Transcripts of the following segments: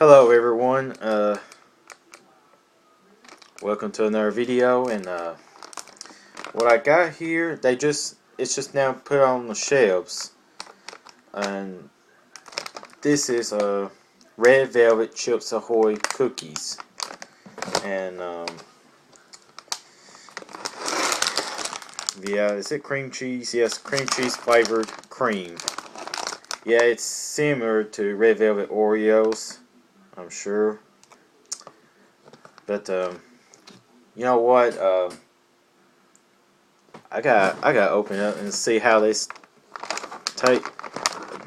Hello everyone, welcome to another video. And what I got here, it's just now put on the shelves, and this is red velvet Chips Ahoy cookies. And yeah, is it cream cheese? Yes, cream cheese flavored cream. Yeah, it's similar to red velvet Oreos, I'm sure. But you know what? I gotta open it up and see how this take.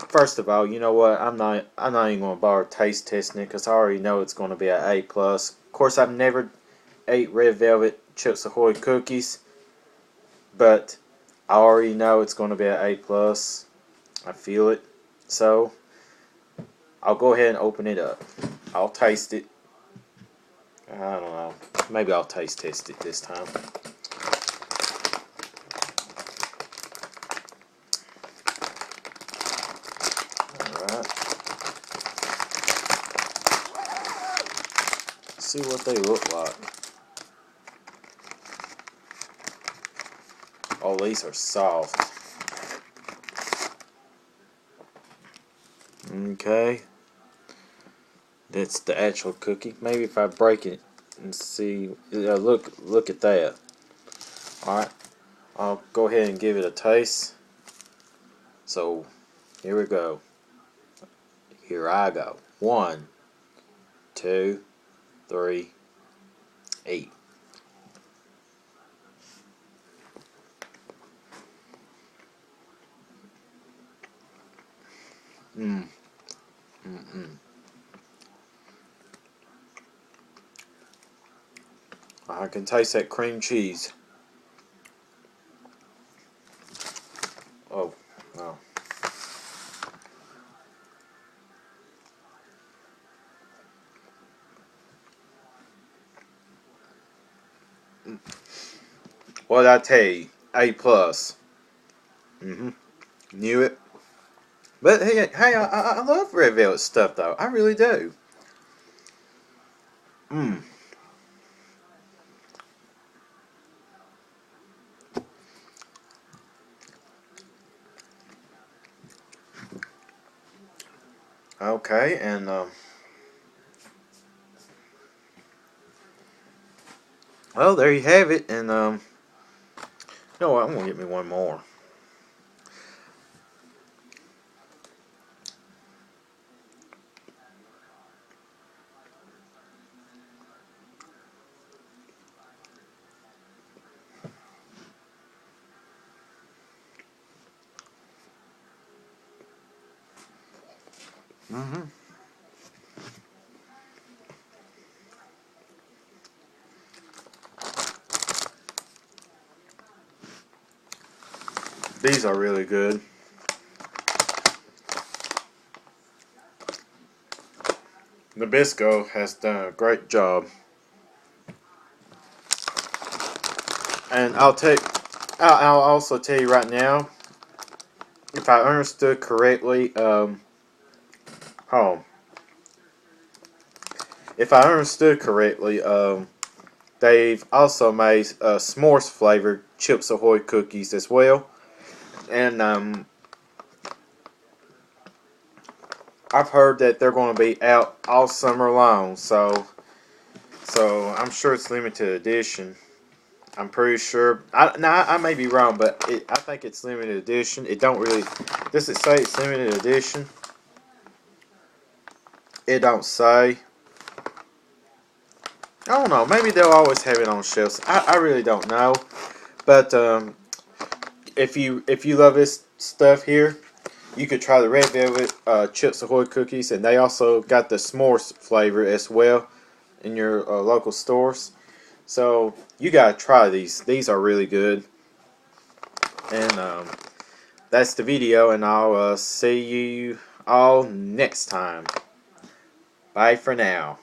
First of all, you know what? I'm not even gonna bother taste testing it because I already know it's gonna be an A plus. Of course, I've never ate red velvet Chips Ahoy cookies, but I already know it's gonna be an A plus. I feel it. So I'll go ahead and open it up. I'll taste it. I don't know. Maybe I'll taste test it this time. Alright. See what they look like. Oh, these are soft. Okay. That's the actual cookie. Maybe if I break it and see. Look at that. Alright. I'll go ahead and give it a taste. So, here we go. Here I go. 1, 2, 3, 8. I can taste that cream cheese. Oh, no. What did I tell you? A plus. Knew it. But hey, I love red velvet stuff though. I really do. Okay, and well, there you have it. And you know what? I'm gonna get me one more. These are really good. Nabisco has done a great job. And I'll also tell you right now, if I understood correctly, if I understood correctly, they've also made s'mores flavored Chips Ahoy cookies as well. And I've heard that they're going to be out all summer long, so I'm sure it's limited edition. I'm pretty sure. I may be wrong, but I think it's limited edition. It don't really. Does it say it's limited edition? It don't say. I don't know. Maybe they'll always have it on shelves. I really don't know. But if you love this stuff here, you could try the red velvet Chips Ahoy cookies, and they also got the s'mores flavor as well in your local stores. So you gotta try these. These are really good. And that's the video, and I'll see you all next time. Bye for now.